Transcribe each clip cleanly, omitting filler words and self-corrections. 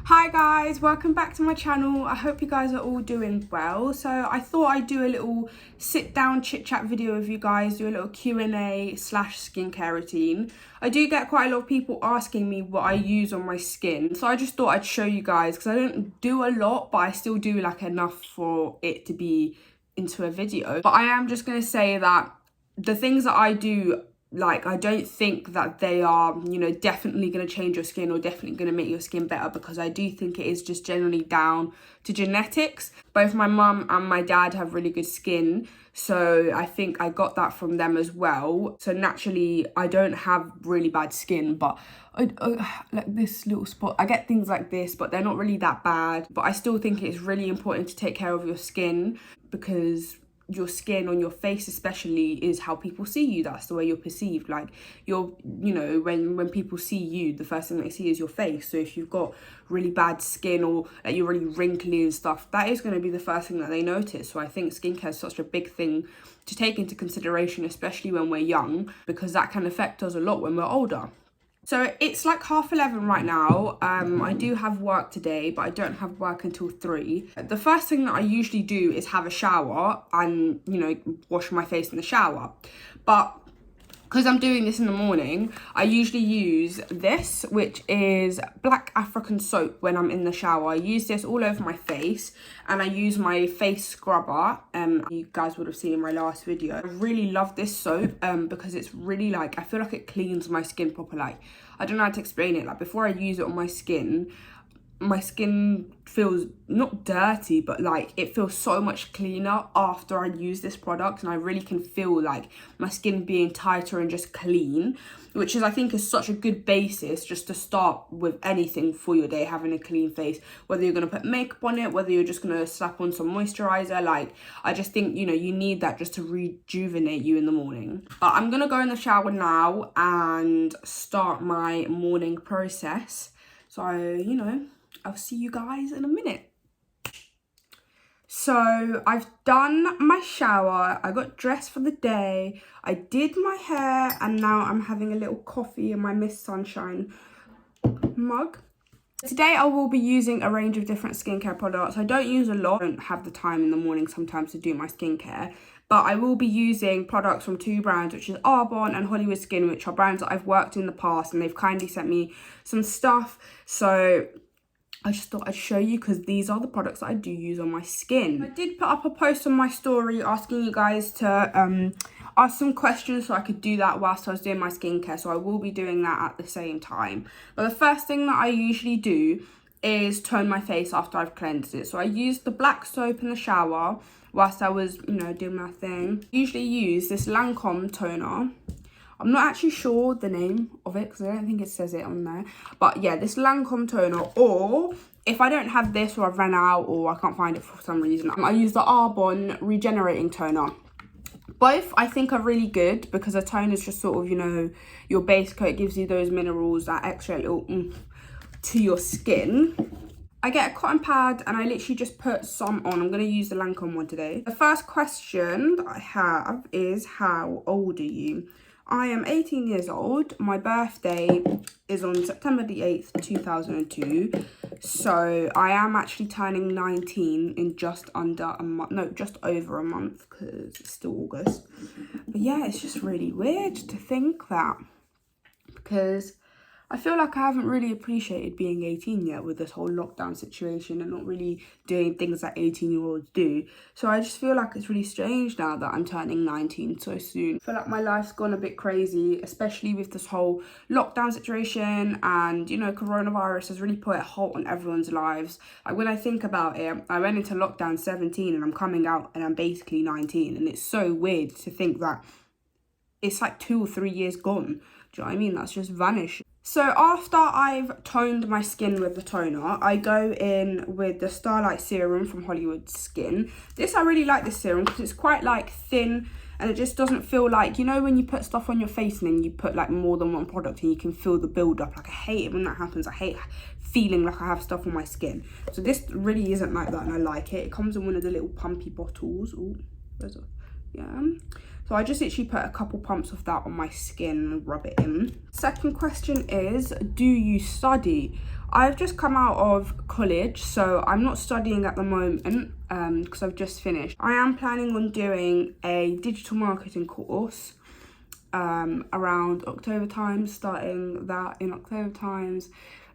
Hi guys, welcome back to my channel. I hope you guys are all doing well. So I thought I'd do a little sit down chit chat video with you guys, do a little Q&A / skincare routine. I do get quite a lot of people asking me what I use on my skin. So I just thought I'd show you guys because I don't do a lot, but I still do like enough for it to be into a video. But I am just going to say that the things that I do, like, I don't think that they are, definitely going to change your skin or definitely going to make your skin better, because I do think it is just generally down to genetics. Both my mum and my dad have really good skin, so I think I got that from them as well. So naturally, I don't have really bad skin, but like this little spot, I get things like this, but they're not really that bad. But I still think it's really important to take care of your skin, because your skin on your face especially is how people see you. That's the way you're perceived. Like, when people see you, the first thing they see is your face. So if you've got really bad skin or like you're really wrinkly and stuff, that is going to be the first thing that they notice. So I think skincare is such a big thing to take into consideration, especially when we're young, because that can affect us a lot when we're older. So it's like 11:30 right now. I do have work today, but I don't have work until 3. The first thing that I usually do is have a shower and, wash my face in the shower. But because I'm doing this in the morning, I usually use this, which is Black African soap when I'm in the shower. I use this all over my face, and I use my face scrubber. You guys would have seen in my last video. I really love this soap because it's really, like, I feel like it cleans my skin proper. Like, I don't know how to explain it. Like, before I use it on my skin feels not dirty, but like it feels so much cleaner after I use this product, and I really can feel like my skin being tighter and just clean, which is, I think, is such a good basis just to start with anything for your day, having a clean face, whether you're going to put makeup on it, whether you're just going to slap on some moisturizer. Like, I just think, you need that just to rejuvenate you in the morning. But I'm going to go in the shower now and start my morning process. So, I'll see you guys in a minute. So I've done my shower, I got dressed for the day, I did my hair, and now I'm having a little coffee in my Miss Sunshine mug. Today I will be using a range of different skincare products. I don't use a lot, I don't have the time in the morning sometimes to do my skincare, but I will be using products from 2 brands, which is Arbonne and Hollywood Skin, which are brands that I've worked in the past, and they've kindly sent me some stuff. So I just thought I'd show you, because these are the products that I do use on my skin. I did put up a post on my story asking you guys to ask some questions, so I could do that whilst I was doing my skincare. So I will be doing that at the same time. But the first thing that I usually do is tone my face after I've cleansed it. So I used the black soap in the shower whilst I was, doing my thing. I usually use this Lancome toner. I'm not actually sure the name of it because I don't think it says it on there. But yeah, this Lancome toner, or if I don't have this, or I've run out, or I can't find it for some reason, I use the Arbonne Regenerating Toner. Both I think are really good because a toner is just sort of, your base coat, gives you those minerals, that extra little to your skin. I get a cotton pad and I literally just put some on. I'm going to use the Lancome one today. The first question that I have is, how old are you? I am 18 years old. My birthday is on September the 8th, 2002. So I am actually turning 19 in just under a month. No, just over a month, because it's still August. But yeah, it's just really weird to think that, because I feel like I haven't really appreciated being 18 yet with this whole lockdown situation and not really doing things that 18-year-olds do. So I just feel like it's really strange now that I'm turning 19 so soon. I feel like my life's gone a bit crazy, especially with this whole lockdown situation, and, coronavirus has really put a halt on everyone's lives. Like, when I think about it, I went into lockdown 17 and I'm coming out and I'm basically 19, and it's so weird to think that it's like 2 or 3 years gone. Do you know what I mean? That's just vanished. So after I've toned my skin with the toner, I go in with the Starlight Serum from Hollywood Skin. I really like this serum because it's quite like thin, and it just doesn't feel like, when you put stuff on your face and then you put like more than one product and you can feel the build up. Like, I hate it when that happens. I hate feeling like I have stuff on my skin. So this really isn't like that, and I like it. It comes in one of the little pumpy bottles. Oh, there's a, yeah. So I just literally put a couple pumps of that on my skin and rub it in. Second question is, do you study? I've just come out of college, so I'm not studying at the moment because I've just finished. I am planning on doing a digital marketing course around October times, starting that in October times.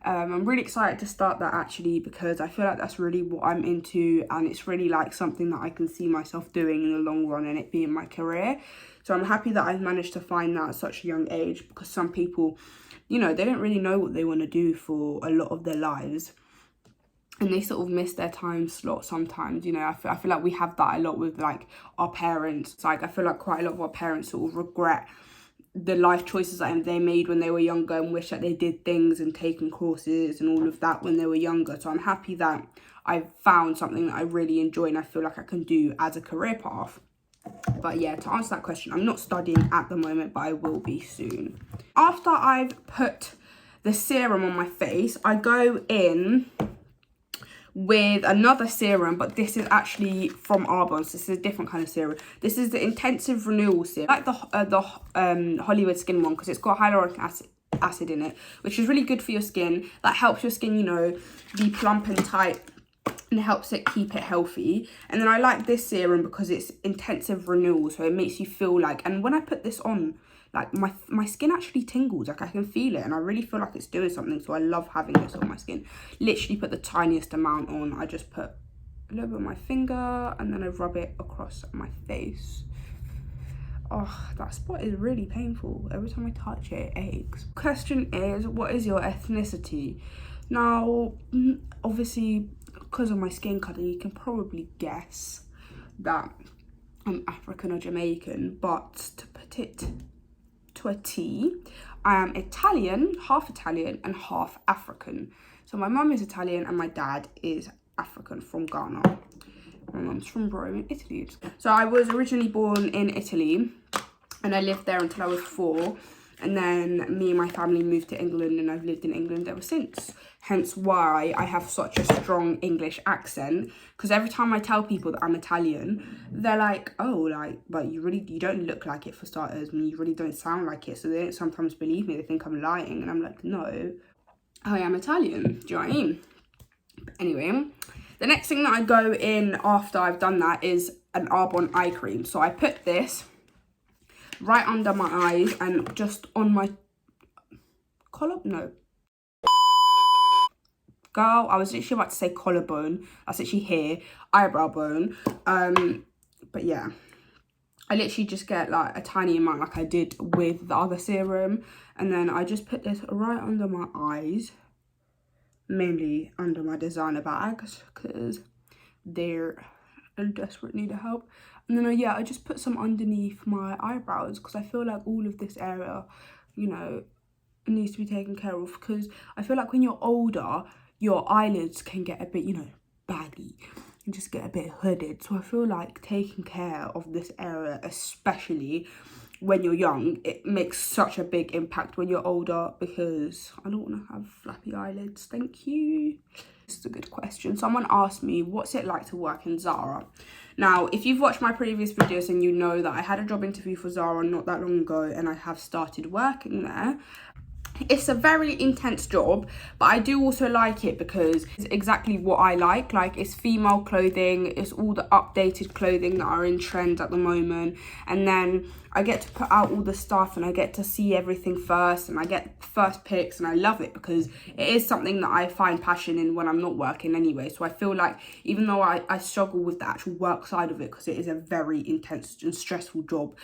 I'm really excited to start that actually, because I feel like that's really what I'm into, and it's really like something that I can see myself doing in the long run and it being my career. So I'm happy that I've managed to find that at such a young age, because some people, you know, they don't really know what they want to do for a lot of their lives, and they sort of miss their time slot sometimes. You know, I feel like we have that a lot with like our parents. It's like I feel like quite a lot of our parents sort of regret the life choices that they made when they were younger and wish that they did things and taken courses and all of that when they were younger. So I'm happy that I've found something that I really enjoy and I feel like I can do as a career path. But yeah, to answer that question, I'm not studying at the moment, but I will be soon. After I've put the serum on my face, I go in with another serum, but this is actually from Arbonne, so this is a different kind of serum. This is the Intensive Renewal Serum, like the Hollywood Skin one, because it's got hyaluronic acid in it, which is really good for your skin. That helps your skin, you know, be plump and tight, and helps it keep it healthy. And then I like this serum because it's intensive renewal, so it makes you feel like, and when I put this on, like my skin actually tingles, like I can feel it, and I really feel like it's doing something. So I love having this on my skin. Literally put the tiniest amount on. I just put a little bit on my finger and then I rub it across my face. Oh, that spot is really painful. Every time I touch it, it aches. Question is, what is your ethnicity? Now, obviously, because of my skin colour, you can probably guess that I'm African or Jamaican, but to put it to a T, I am Italian and half African. So my mum is Italian and my dad is African, from Ghana. My mum's from Rome in Italy. So I was originally born in Italy and I lived there until I was 4. And then me and my family moved to England and I've lived in England ever since. Hence why I have such a strong English accent. Because every time I tell people that I'm Italian, they're like, oh, like, but you don't look like it for starters, and you really don't sound like it. So they don't sometimes believe me. They think I'm lying. And I'm like, no, I am Italian. Do you know what I mean? But anyway, the next thing that I go in after I've done that is an Arbonne eye cream. So I put this right under my eyes and just on my girl, I was literally about to say collarbone. That's actually here, eyebrow bone. But yeah, I literally just get like a tiny amount like I did with the other serum, and then I just put this right under my eyes, mainly under my designer bags because they're in desperate need of help. And then yeah, I just put some underneath my eyebrows because I feel like all of this area, you know, needs to be taken care of, because I feel like when you're older, your eyelids can get a bit, you know, baggy and just get a bit hooded. So I feel like taking care of this area, especially when you're young, it makes such a big impact when you're older, because I don't want to have flappy eyelids. Thank you. This is a good question. Someone asked me, what's it like to work in Zara? Now, if you've watched my previous videos, then you know that I had a job interview for Zara not that long ago and I have started working there. It's a very intense job, but I do also like it because it's exactly what I like. Like, it's female clothing, it's all the updated clothing that are in trend at the moment, and then I get to put out all the stuff and I get to see everything first and I get first picks, and I love it because it is something that I find passion in when I'm not working anyway. So I feel like even though I struggle with the actual work side of it because it is a very intense and stressful job,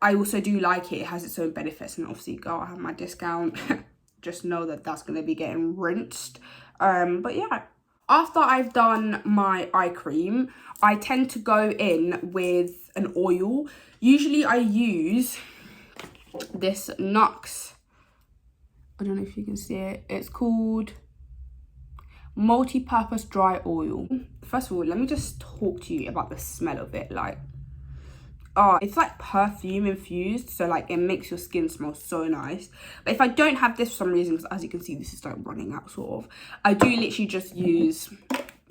I also do like it. It has its own benefits, and obviously, girl, I have my discount. Just know that that's going to be getting rinsed. But yeah, after I've done my eye cream, I tend to go in with an oil. Usually I use this Nux. I don't know if you can see it. It's called Multi-Purpose Dry Oil. First of all, let me just talk to you about the smell of it. Like, oh, it's like perfume infused, so like it makes your skin smell so nice. But if I don't have this for some reason, because as you can see, this is like running out sort of, I do literally just use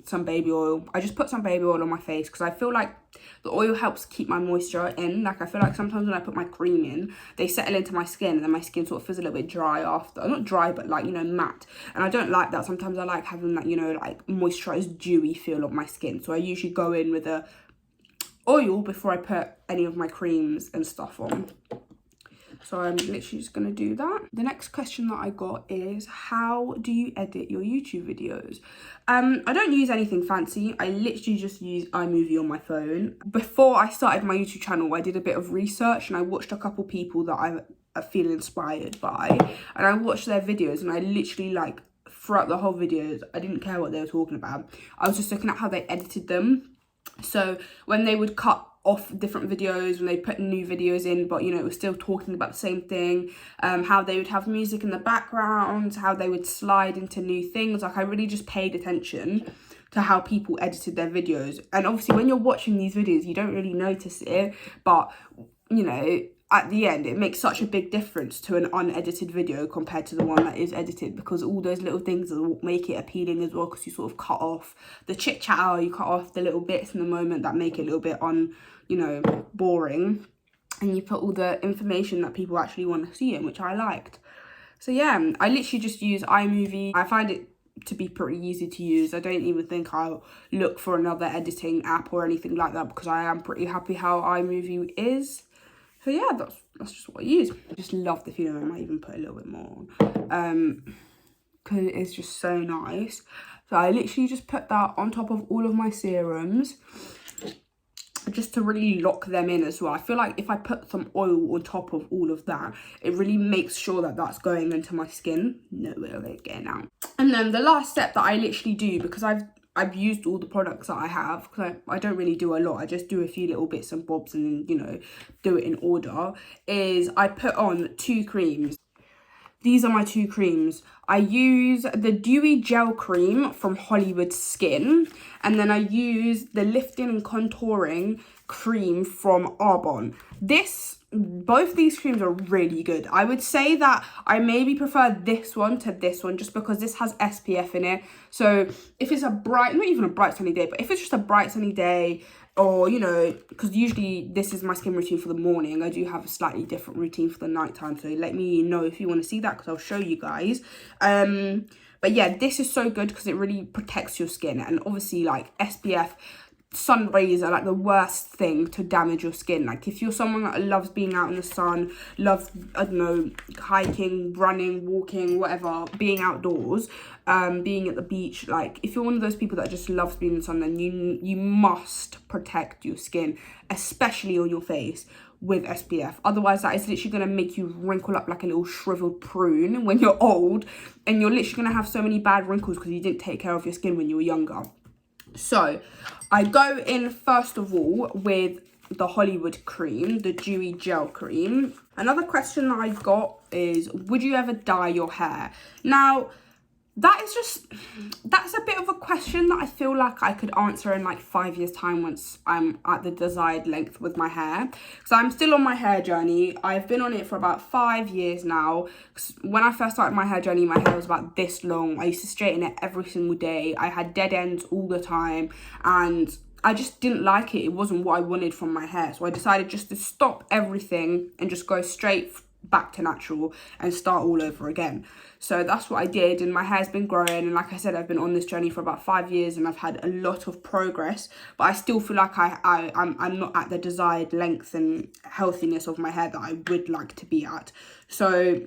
some baby oil. I just put some baby oil on my face because I feel like the oil helps keep my moisture in. Like, I feel like sometimes when I put my cream in, they settle into my skin and then my skin sort of feels a little bit dry after. Not dry, but like, you know, matte. And I don't like that. Sometimes I like having that, you know, like moisturized, dewy feel on my skin. So I usually go in with a oil before I put any of my creams and stuff on. So I'm literally just going to do that. The next question that I got is, how do you edit your YouTube videos? I don't use anything fancy. I literally just use iMovie on my phone. Before I started my YouTube channel, I did a bit of research and I watched a couple people that I feel inspired by. And I watched their videos and I literally, like, throughout the whole videos, I didn't care what they were talking about. I was just looking at how they edited them. So when they would cut off different videos, when they put new videos in, but you know, it was still talking about the same thing, how they would have music in the background, how they would slide into new things. Like, I really just paid attention to how people edited their videos. And obviously when you're watching these videos, you don't really notice it, but you know, at the end, it makes such a big difference to an unedited video compared to the one that is edited, because all those little things will make it appealing as well, because you sort of cut off the chit chat, you cut off the little bits in the moment that make it a little bit boring, and you put all the information that people actually want to see in, which I liked. So yeah, I literally just use iMovie. I find it to be pretty easy to use. I don't even think I'll look for another editing app or anything like that, because I am pretty happy how iMovie is. So yeah, that's just what I use. I just love the feeling. I might even put a little bit more on, because it's just so nice. So I literally just put that on top of all of my serums, just to really lock them in as well. I feel like if I put some oil on top of all of that, it really makes sure that that's going into my skin. No way of it getting out. And then the last step that I literally do, because I've used all the products that I have, because I don't really do a lot, I just do a few little bits and bobs and, you know, do it in order, is I put on 2 creams. These are my 2 creams. I use the Dewy Gel Cream from Hollywood Skin, and then I use the Lifting and Contouring Cream from Arbonne. Both these creams are really good. I would say that I maybe prefer this one to this one, just because this has SPF in it. So if it's a bright, not even a bright sunny day, but if it's just a bright sunny day, or, you know, because usually this is my skin routine for the morning, I do have a slightly different routine for the nighttime, so let me know if you want to see that, because I'll show you guys. But yeah, this is so good because it really protects your skin. And obviously, like, SPF, sun rays are like the worst thing to damage your skin. Like, if you're someone that loves being out in the sun, loves, I don't know, hiking, running, walking, whatever, being outdoors, being at the beach, like, if you're one of those people that just loves being in the sun, then you must protect your skin, especially on your face, with SPF. Otherwise, that is literally going to make you wrinkle up like a little shriveled prune when you're old, and you're literally going to have so many bad wrinkles because you didn't take care of your skin when you were younger. So I go in first of all with the Hollywood cream, the Dewy Gel Cream. Another question that I got is, would you ever dye your hair? Now, that's a bit of a question that I feel like I could answer in like 5 years time, once I'm at the desired length with my hair, because I'm still on my hair journey. I've been on it for about 5 years now. When I first started my hair journey, my hair was about this long. I used to straighten it every single day. I had dead ends all the time, and I just didn't like it. It wasn't what I wanted from my hair, so I decided just to stop everything and just go straight back to natural and start all over again. So that's what I did, and my hair's been growing, and like I said, I've been on this journey for about 5 years and I've had a lot of progress, but I still feel like I'm not at the desired length and healthiness of my hair that I would like to be at. So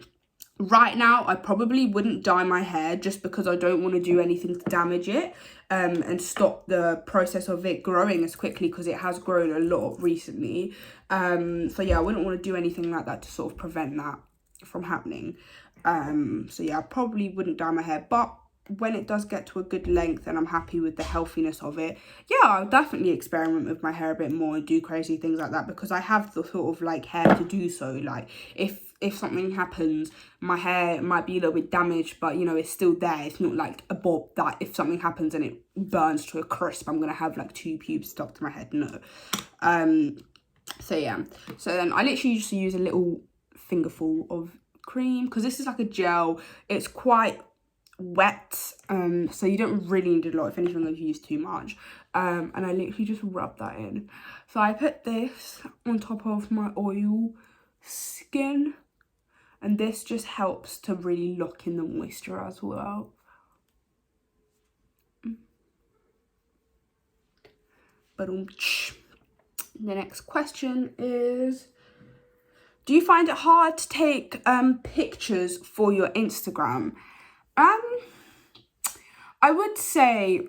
right now, I probably wouldn't dye my hair, just because I don't want to do anything to damage it and stop the process of it growing as quickly, because it has grown a lot recently. So yeah, I wouldn't want to do anything like that to sort of prevent that from happening. So yeah, I probably wouldn't dye my hair, but when it does get to a good length and I'm happy with the healthiness of it, yeah, I'll definitely experiment with my hair a bit more and do crazy things like that, because I have the sort of like hair to do so. Like, if something happens, my hair might be a little bit damaged, but you know, it's still there. It's not like a bob that if something happens and it burns to a crisp, I'm gonna have like 2 pubes stuck to my head. No. So yeah, so then I literally just use a little fingerful of cream, because this is like a gel. It's quite wet, so you don't really need a lot. If anything, I've used too much, and I literally just rub that in. So I put this on top of my oil skin, and this just helps to really lock in the moisture as well. But the next question is, do you find it hard to take pictures for your Instagram? I would say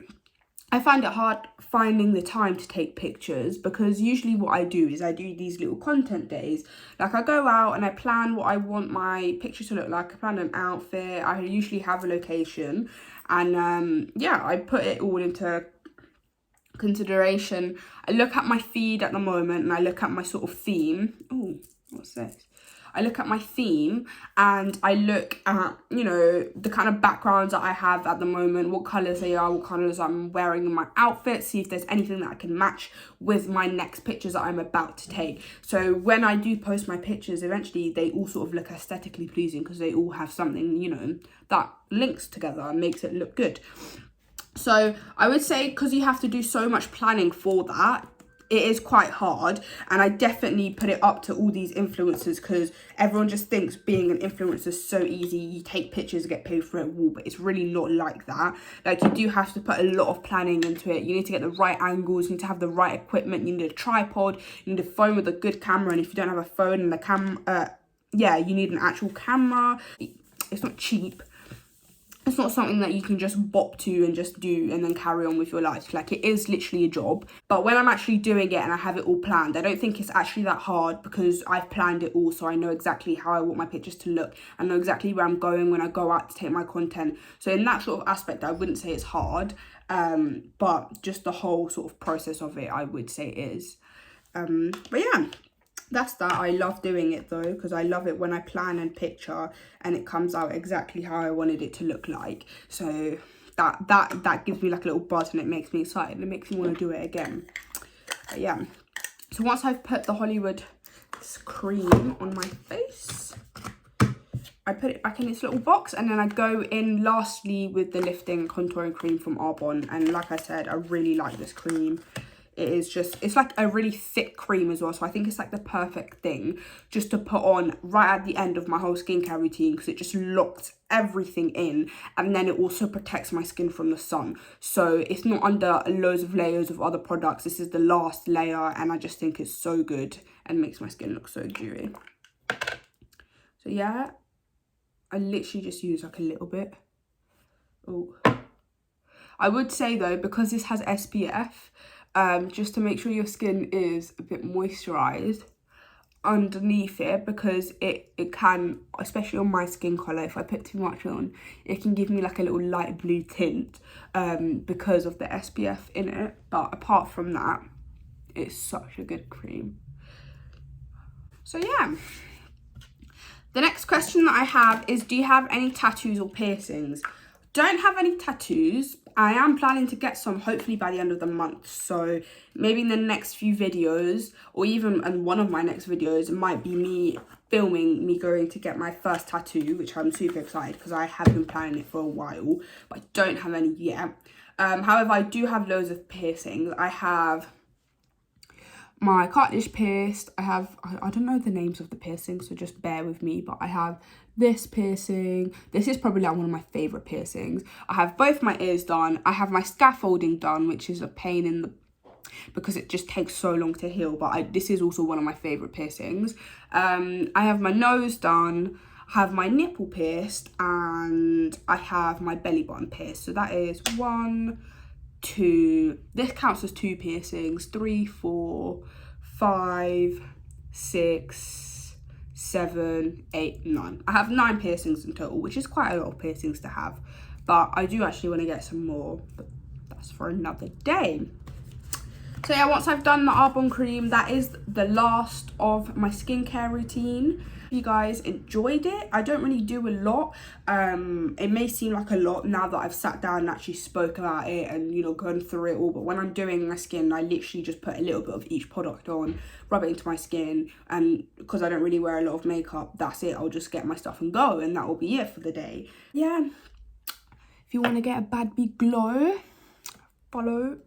I find it hard finding the time to take pictures, because usually what I do is I do these little content days. Like, I go out and I plan what I want my picture to look like. I plan an outfit. I usually have a location, and yeah, I put it all into consideration. I look at my feed at the moment and I look at my sort of theme. Oh, what's this? I look at my theme and I look at, you know, the kind of backgrounds that I have at the moment, what colours they are, what colours I'm wearing in my outfit, see if there's anything that I can match with my next pictures that I'm about to take. So when I do post my pictures, eventually they all sort of look aesthetically pleasing, because they all have something, you know, that links together and makes it look good. So I would say, because you have to do so much planning for that, it is quite hard. And I definitely put it up to all these influencers, because everyone just thinks being an influencer is so easy. You take pictures and get paid for it all, but it's really not like that. Like, you do have to put a lot of planning into it. You need to get the right angles, you need to have the right equipment, you need a tripod, you need a phone with a good camera, and if you don't have a phone and the yeah, you need an actual camera. It's not cheap. It's not something that you can just bop to and just do and then carry on with your life. Like, it is literally a job. But when I'm actually doing it and I have it all planned, I don't think it's actually that hard, because I've planned it all. So I know exactly how I want my pictures to look. I know exactly where I'm going when I go out to take my content. So in that sort of aspect, I wouldn't say it's hard. But just the whole sort of process of it, I would say is. But yeah. That's that. I love doing it though, because I love it when I plan and picture and it comes out exactly how I wanted it to look like. So that gives me like a little buzz, and it makes me excited. It makes me want to do it again. But yeah. So once I've put the Hollywood cream on my face, I put it back in its little box, and then I go in lastly with the lifting contouring cream from Arbonne. And like I said, I really like this cream. It is just, it's like a really thick cream as well, so I think it's like the perfect thing just to put on right at the end of my whole skincare routine, because it just locks everything in, and then it also protects my skin from the sun. So it's not under loads of layers of other products. This is the last layer, and I just think it's so good and makes my skin look so dewy. So yeah, I literally just use like a little bit. Oh, I would say though, because this has SPF, just to make sure your skin is a bit moisturized underneath it, because it can, especially on my skin color, if I put too much on, it can give me like a little light blue tint because of the SPF in it. But apart from that, it's such a good cream. So yeah, the next question that I have is, do you have any tattoos or piercings? Don't have any tattoos. I am planning to get some hopefully by the end of the month. So maybe in the next few videos, or even in one of my next videos, it might be me filming me going to get my first tattoo, which I'm super excited because I have been planning it for a while, but I don't have any yet. However, I do have loads of piercings. I have my cartilage pierced. I don't know the names of the piercings, so just bear with me, but I have this piercing. This is probably like one of my favorite piercings. I have both my ears done. I have my scaffolding done, which is a pain in the, because it just takes so long to heal, but this is also one of my favorite piercings. I have my nose done, I have my nipple pierced, and I have my belly button pierced. So that is 1, 2, this counts as 2 piercings, 3, 4, 5, 6, 7, 8, 9. I have 9 piercings in total, which is quite a lot of piercings to have, but I do actually want to get some more, but that's for another day. So yeah, once I've done the Arbonne cream, that is the last of my skincare routine. If you guys enjoyed it, I don't really do a lot. It may seem like a lot now that I've sat down and actually spoke about it and, you know, gone through it all. But when I'm doing my skin, I literally just put a little bit of each product on, rub it into my skin. And because I don't really wear a lot of makeup, that's it. I'll just get my stuff and go, and that will be it for the day. Yeah. you want to get a bad big glow, follow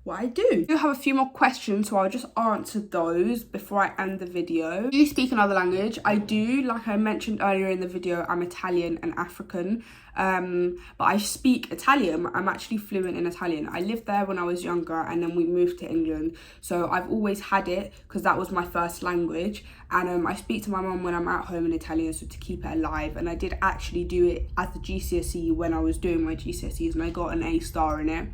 what I do. I do have a few more questions, so I'll just answer those before I end the video. Do you speak another language? I do. Like I mentioned earlier in the video, I'm Italian and African, but I speak Italian. I'm actually fluent in Italian. I lived there when I was younger, and then we moved to England, so I've always had it because that was my first language. And I speak to my mum when I'm at home in Italian, so to keep it alive. And I did actually do it as the GCSE when I was doing my GCSEs, and I got an A star in it.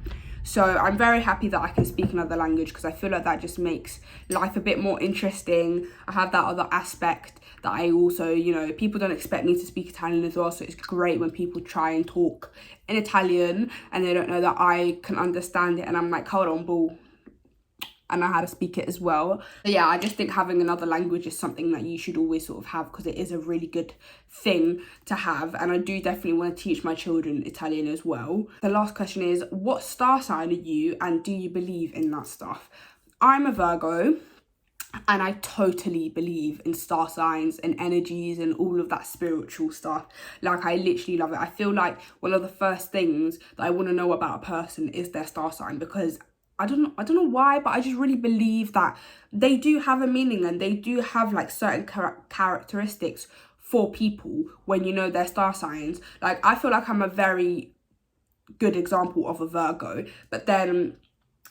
So I'm very happy that I can speak another language because I feel like that just makes life a bit more interesting. I have that other aspect that I also, you know, people don't expect me to speak Italian as well. So it's great when people try and talk in Italian and they don't know that I can understand it. And I'm like, hold on, boo. I know how to speak it as well. But yeah, I just think having another language is something that you should always sort of have because it is a really good thing to have. And I do definitely want to teach my children Italian as well. The last question is, what star sign are you and do you believe in that stuff? I'm a Virgo and I totally believe in star signs and energies and all of that spiritual stuff. Like, I literally love it. I feel like one of the first things that I want to know about a person is their star sign because I don't know why, but I just really believe that they do have a meaning and they do have like certain characteristics for people when you know their star signs. Like, I feel like I'm a very good example of a Virgo, but then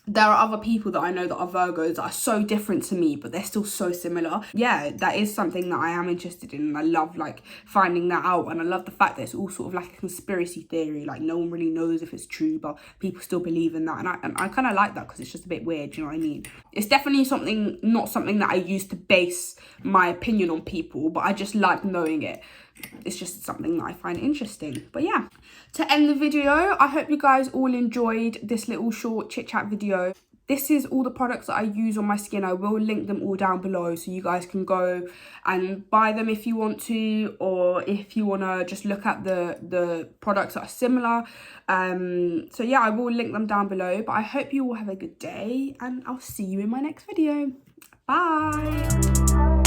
there are other people that I know that are Virgos that are so different to me, but they're still so similar. Yeah, that is something that I am interested in, and I love like finding that out. And I love the fact that it's all sort of like a conspiracy theory, like no one really knows if it's true, but people still believe in that. And I kind of like that because it's just a bit weird, you know what I mean? It's definitely not something that I use to base my opinion on people, but I just like knowing it. It's just something that I find interesting. But yeah, to end the video, I hope you guys all enjoyed this little short chit chat video. This is all the products that I use on my skin. I will link them all down below so you guys can go and buy them if you want to, or if you want to just look at the products that are similar. So yeah, I will link them down below. But I hope you all have a good day and I'll see you in my next video. Bye.